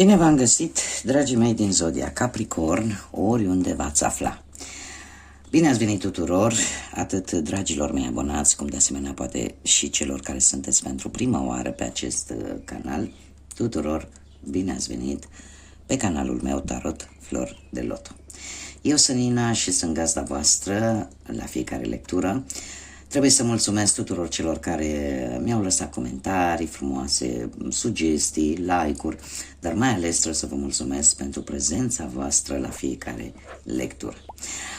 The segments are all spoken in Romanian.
Bine v-am găsit, dragii mei din Zodia Capricorn, oriunde v-ați afla. Bine ați venit tuturor, atât dragilor mei abonați, cum de asemenea poate și celor care sunteți pentru prima oară pe acest canal. Tuturor, bine ați venit pe canalul meu Tarot Flor de Loto. Eu sunt Nina și sunt gazda voastră la fiecare lectură. Trebuie să mulțumesc tuturor celor care mi-au lăsat comentarii frumoase, sugestii, like-uri, dar mai ales trebuie să vă mulțumesc pentru prezența voastră la fiecare lectură.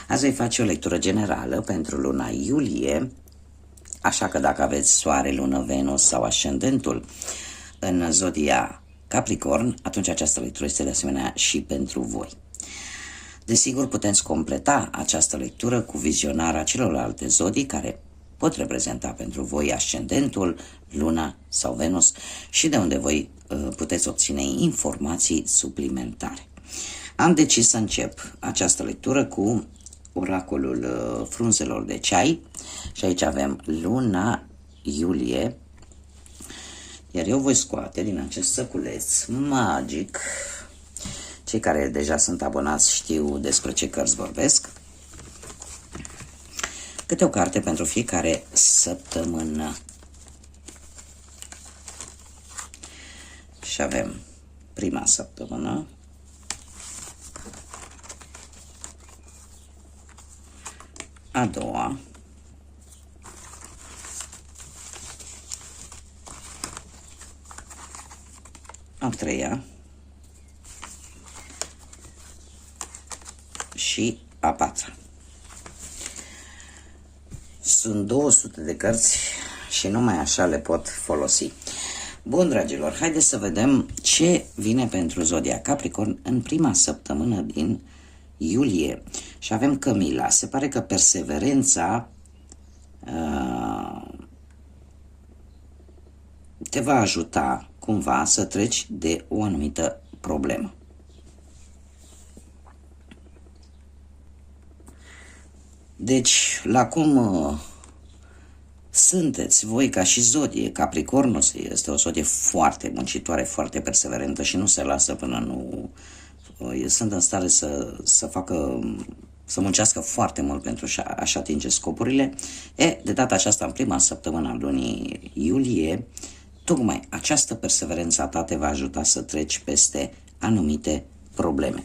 Azi voi face o lectură generală pentru luna iulie, așa că dacă aveți soare, lună, Venus sau ascendentul în zodia Capricorn, atunci această lectură este de asemenea și pentru voi. Desigur, puteți completa această lectură cu vizionarea celorlalte zodii care pot reprezenta pentru voi ascendentul, luna sau Venus și de unde voi puteți obține informații suplimentare. Am decis să încep această lectură cu oracolul frunzelor de ceai și aici avem luna iulie, iar eu voi scoate din acest săculeț magic. Cei care deja sunt abonați știu despre ce cărți vorbesc. Câte o carte pentru fiecare săptămână. Și avem prima săptămână, a doua, a treia și a patra. Sunt 200 de cărți și numai așa le pot folosi. Bun, dragilor, haideți să vedem ce vine pentru zodia Capricorn în prima săptămână din iulie. Și avem Camila. Se pare că perseverența te va ajuta cumva să treci de o anumită problemă. Deci, la cum sunteți voi ca și zodie, Capricornul este o zodie foarte muncitoare, foarte perseverentă și nu se lasă până nu... Sunt în stare să muncească foarte mult pentru a-și atinge scopurile. De data aceasta, în prima săptămână a lunii iulie, tocmai această perseverență a ta te va ajuta să treci peste anumite probleme.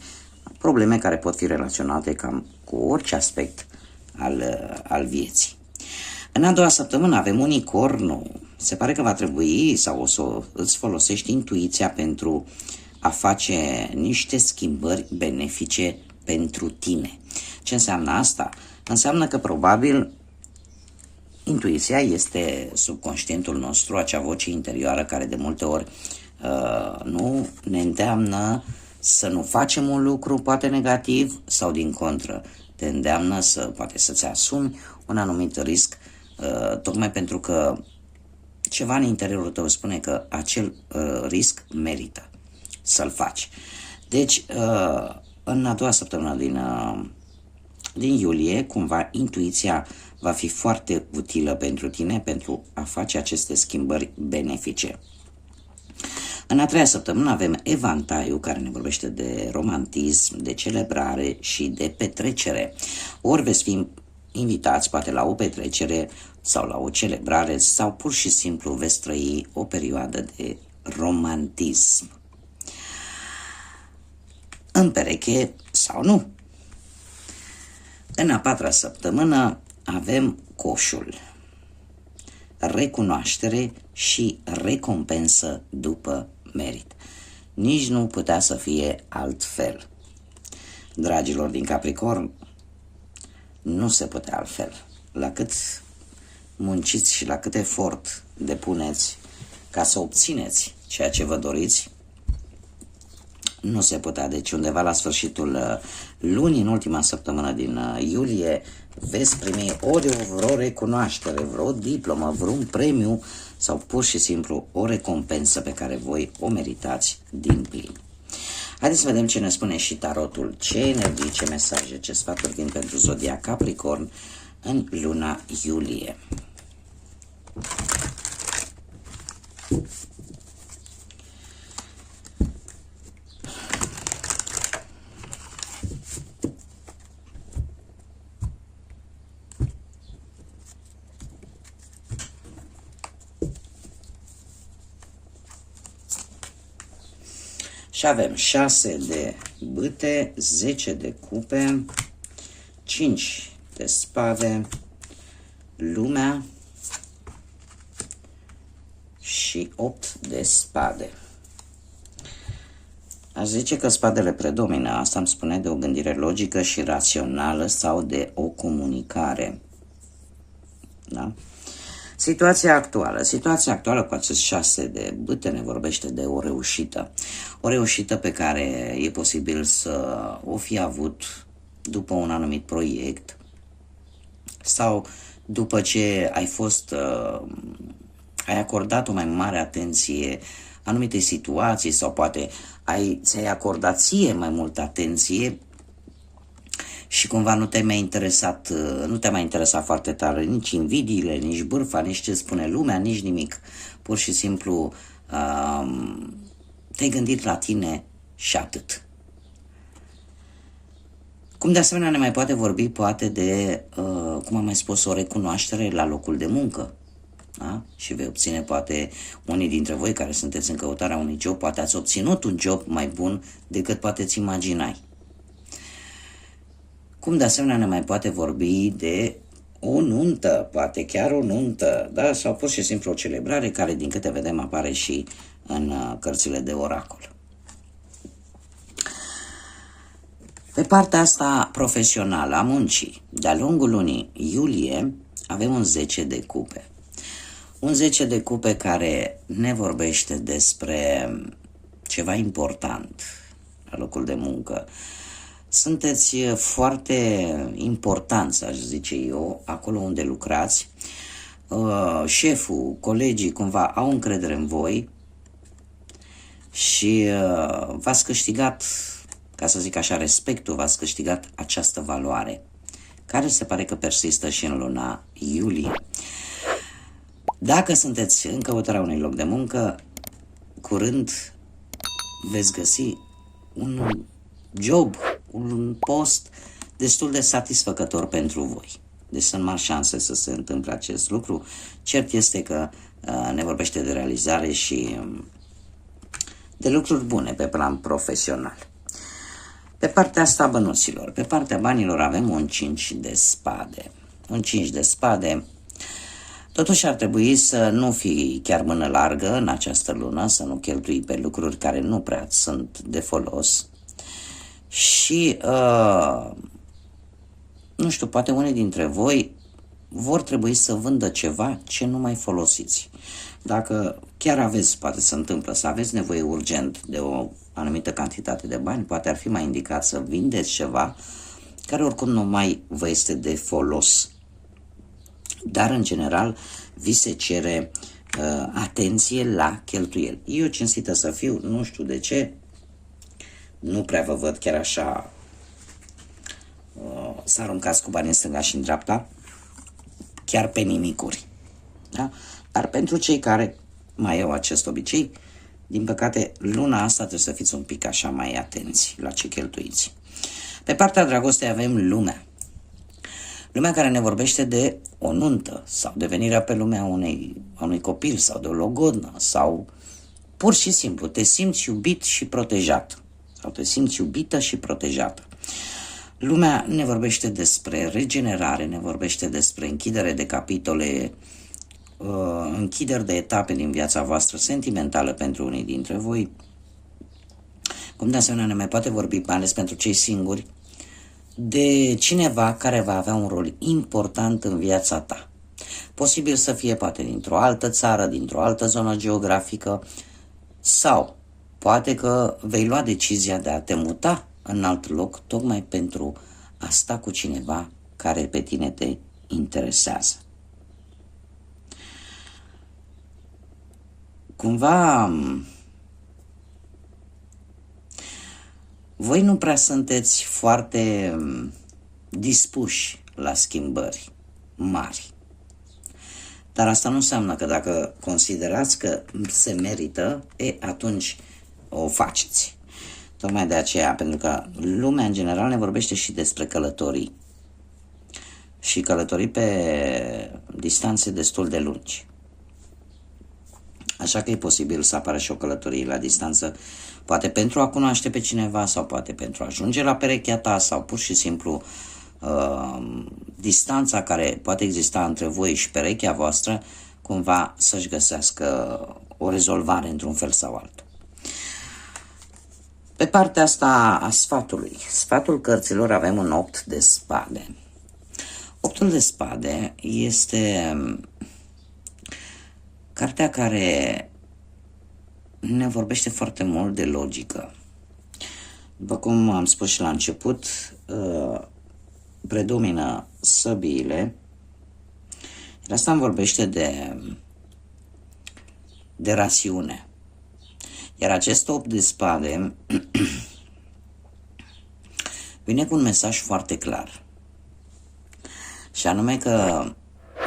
Probleme care pot fi relaționate cam cu orice aspect al vieții. În a doua săptămână avem Unicornul. Se pare că va trebui sau o să îți folosești intuiția pentru a face niște schimbări benefice pentru tine. Ce înseamnă asta? Înseamnă că probabil intuiția este subconștientul nostru, acea voce interioară care de multe ori nu ne îndeamnă să nu facem un lucru poate negativ sau din contră te îndeamnă poate să-ți asumi un anumit risc, tocmai pentru că ceva în interiorul tău spune că acel risc merită să-l faci. Deci, în a doua săptămână din iulie, cumva, intuiția va fi foarte utilă pentru tine pentru a face aceste schimbări benefice. În a treia săptămână avem Evantaiul, care ne vorbește de romantism, de celebrare și de petrecere. Ori veți fi invitați poate la o petrecere sau la o celebrare sau pur și simplu veți trăi o perioadă de romantism. În pereche sau nu. În a patra săptămână avem Coșul. Recunoaștere și recompensă după merit. Nici nu putea să fie altfel. Dragilor din Capricorn, nu se putea altfel. La cât munciți și la cât efort depuneți ca să obțineți ceea ce vă doriți, nu se putea. Deci undeva la sfârșitul lunii, în ultima săptămână din iulie, veți primi ori vreo recunoaștere, vreo diplomă, vreun premiu sau pur și simplu o recompensă pe care voi o meritați din plin. Haideți să vedem ce ne spune și tarotul, ce energii, ce mesaje, ce sfaturi vin pentru zodia Capricorn în luna iulie. Și avem 6 de bâte, 10 de cupe, 5 de spade, lumea și 8 de spade. Aș zice că spadele predomină, asta îmi spune de o gândire logică și rațională sau de o comunicare. Da? Situația actuală cu acest 6 de bâte ne vorbește de o reușită. O reușită pe care e posibil să o fi avut după un anumit proiect sau după ce ai acordat o mai mare atenție anumite situații sau poate ți-ai acordat ție mai multă atenție și cumva nu te-ai mai interesat foarte tare nici invidiile, nici bârfa, nici ce spune lumea, nici nimic. Pur și simplu te-ai gândit la tine și atât. Cum de asemenea ne mai poate vorbi poate de, cum am mai spus, o recunoaștere la locul de muncă. Da? Și vei obține, poate unii dintre voi care sunteți în căutarea unui job, poate ați obținut un job mai bun decât poate ți imaginai. Cum de asemenea ne mai poate vorbi de o nuntă, poate chiar o nuntă, da? Sau pur și simplu o celebrare care, din câte vedem, apare și în cărțile de oracol. Pe partea asta profesională a muncii, de-a lungul lunii iulie, avem un 10 de cupe. Un 10 de cupe care ne vorbește despre ceva important la locul de muncă. Sunteți foarte importanți, aș zice eu, acolo unde lucrați. Șeful, colegii cumva au încredere în voi și v-ați câștigat, ca să zic așa, respectul, v-ați câștigat această valoare, care se pare că persistă și în luna iulie. Dacă sunteți în căutarea unui loc de muncă, curând veți găsi un job, un post destul de satisfăcător pentru voi. Deci sunt mari șanse să se întâmple acest lucru. Cert este că ne vorbește de realizare și de lucruri bune pe plan profesional. Pe partea asta a bănuților, pe partea banilor avem un 5 de spade. Un 5 de spade. Totuși ar trebui să nu fii chiar mână largă în această lună, să nu cheltui pe lucruri care nu prea sunt de folos. Și, nu știu, poate unii dintre voi vor trebui să vândă ceva ce nu mai folosiți. Dacă chiar aveți, poate se întâmplă, să aveți nevoie urgent de o anumită cantitate de bani, poate ar fi mai indicat să vindeți ceva care oricum nu mai vă este de folos. Dar, în general, vi se cere atenție la cheltuieli. Eu, cinstită să fiu, nu știu de ce, nu prea vă văd chiar așa să aruncați cu bani în stânga și în dreapta, chiar pe nimicuri. Da? Dar pentru cei care mai au acest obicei, din păcate, luna asta trebuie să fiți un pic așa mai atenți la ce cheltuiți. Pe partea dragostei avem lumea. Lumea care ne vorbește de o nuntă sau de venirea pe lumea unui copil sau de o logodnă sau pur și simplu te simți iubit și protejat sau te simți iubită și protejată. Lumea ne vorbește despre regenerare, ne vorbește despre închidere de capitole, închideri de etape din viața voastră sentimentală pentru unii dintre voi. Cum de asemenea ne mai poate vorbi, mai ales pentru cei singuri, de cineva care va avea un rol important în viața ta. Posibil să fie poate dintr-o altă țară, dintr-o altă zonă geografică sau poate că vei lua decizia de a te muta în alt loc tocmai pentru a sta cu cineva care pe tine te interesează. Cumva voi nu prea sunteți foarte dispuși la schimbări mari. Dar asta nu înseamnă că dacă considerați că se merită, atunci o faceți. Tocmai de aceea, pentru că lumea în general ne vorbește și despre călătorii. Și călătorii pe distanțe destul de lungi. Așa că e posibil să apară și o călătorie la distanță, poate pentru a cunoaște pe cineva sau poate pentru a ajunge la perechea ta sau pur și simplu distanța care poate exista între voi și perechea voastră cumva să-și găsească o rezolvare într-un fel sau altul. Pe partea asta a sfatului, sfatul cărților, avem un 8 de spade. 8-ul de spade este cartea care ne vorbește foarte mult de logică. După cum am spus și la început, predomină săbiile, iar asta îmi vorbește de rațiune. Iar acest 8 de spade vine cu un mesaj foarte clar. Și anume că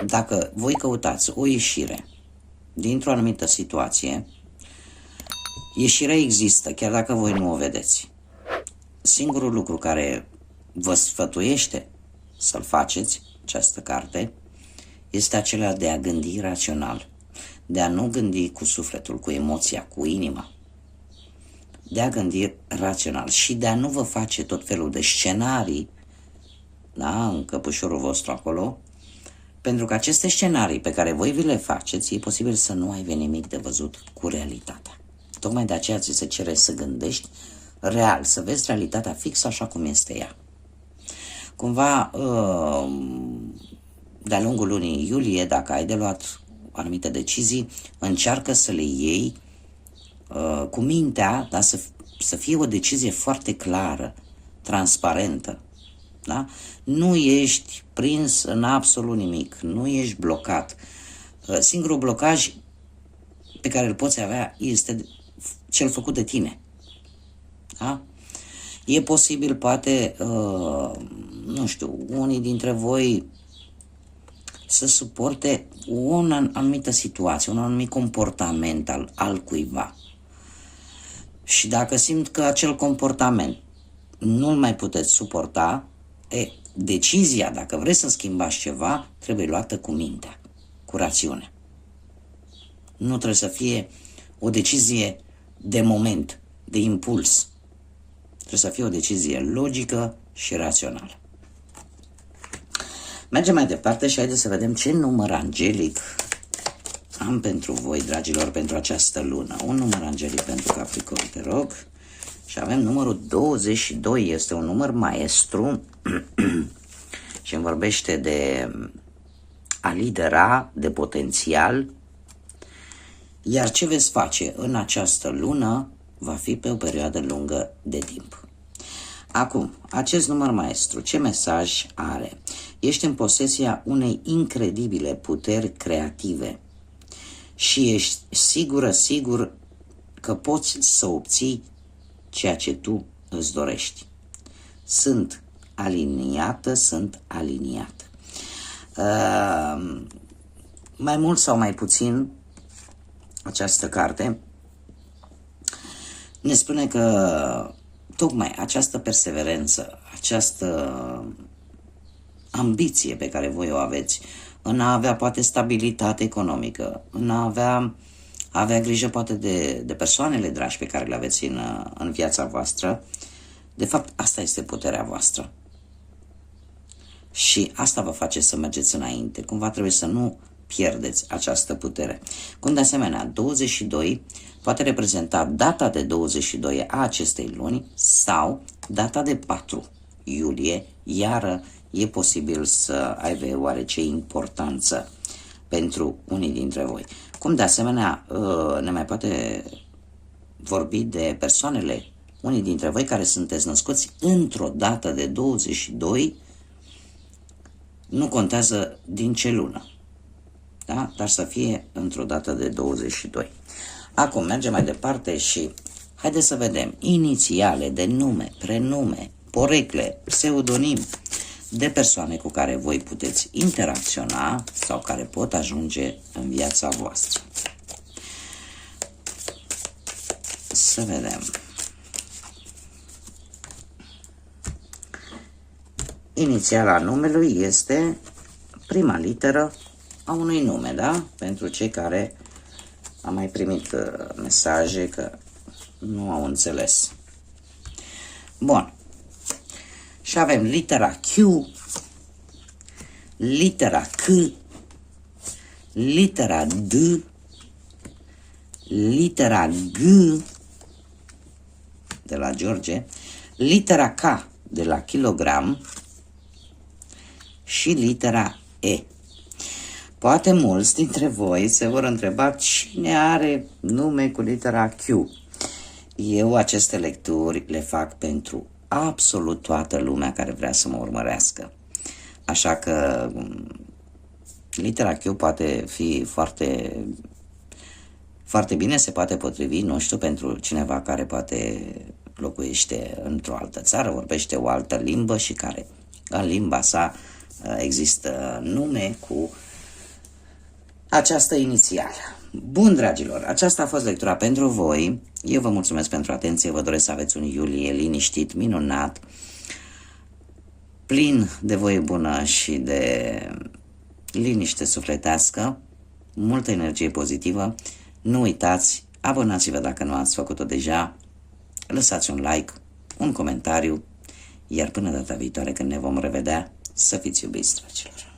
dacă voi căutați o ieșire dintr-o anumită situație, ieșirea există, chiar dacă voi nu o vedeți. Singurul lucru care vă sfătuiește să-l faceți, această carte, este acela de a gândi rațional, de a nu gândi cu sufletul, cu emoția, cu inima, de a gândi rațional și de a nu vă face tot felul de scenarii, da, în căpușorul vostru acolo, pentru că aceste scenarii pe care voi vi le faceți, e posibil să nu aibă nimic de văzut cu realitatea. Tocmai de aceea ți se cere să gândești real, să vezi realitatea fix așa cum este ea. Cumva, de-a lungul lunii iulie, dacă ai de luat anumite decizii, încearcă să le iei cu mintea, dar să fie o decizie foarte clară, transparentă. Da? Nu ești prins în absolut nimic, nu ești blocat. Singurul blocaj pe care îl poți avea este cel făcut de tine. Da? E posibil, poate, nu știu, unii dintre voi să suporte o anumită situație, un anumit comportament al cuiva. Și dacă simt că acel comportament nu-l mai puteți suporta, decizia, dacă vreți să schimbați ceva, trebuie luată cu mintea, cu rațiune. Nu trebuie să fie o decizie de moment, de impuls. Trebuie să fie o decizie logică și rațională. Mergem mai departe și haideți să vedem ce număr angelic am pentru voi, dragilor, pentru această lună. Un număr angelic pentru Capricorn, te rog. Și avem numărul 22, este un număr maestru și îmi vorbește de a lidera, de potențial. Iar ce veți face în această lună va fi pe o perioadă lungă de timp. Acum, acest număr maestru, ce mesaj are? Ești în posesia unei incredibile puteri creative și ești sigur că poți să obții ceea ce tu îți dorești. Sunt aliniat. Mai mult sau mai puțin, această carte ne spune că tocmai această perseverență, această ambiție pe care voi o aveți în a avea poate stabilitate economică, în a avea grijă poate de persoanele dragi pe care le aveți în viața voastră, de fapt asta este puterea voastră. Și asta vă face să mergeți înainte. Cumva trebuie să nu pierdeți această putere. Cum de asemenea, 22 poate reprezenta data de 22 a acestei luni sau data de 4 iulie, iară e posibil să aibă oarece importanță pentru unii dintre voi. Cum de asemenea ne mai poate vorbi de persoanele, unii dintre voi care sunteți născuți într-o dată de 22, nu contează din ce lună, da? Dar să fie într-o dată de 22. Acum mergem mai departe și haideți să vedem inițiale de nume, prenume, porecle, pseudonim de persoane cu care voi puteți interacționa sau care pot ajunge în viața voastră. Să vedem. Inițiala numelui este prima literă a unui nume, da? Pentru cei care Am mai primit mesaje că nu au înțeles. Bun. Și avem litera Q, litera C, litera D, litera G de la George, litera K de la kilogram și litera E. Poate mulți dintre voi se vor întreba cine are nume cu litera Q. Eu aceste lecturi le fac pentru absolut toată lumea care vrea să mă urmărească. Așa că litera Q poate fi foarte bine, se poate potrivi, nu știu, pentru cineva care poate locuiește într-o altă țară, vorbește o altă limbă și care în limba sa există nume cu această inițială. Bun, dragilor, aceasta a fost lectura pentru voi. Eu vă mulțumesc pentru atenție, vă doresc să aveți un iulie liniștit, minunat, plin de voie bună și de liniște sufletească, multă energie pozitivă. Nu uitați, abonați-vă dacă nu ați făcut-o deja, lăsați un like, un comentariu, iar până data viitoare când ne vom revedea, să fiți iubiți, dragilor.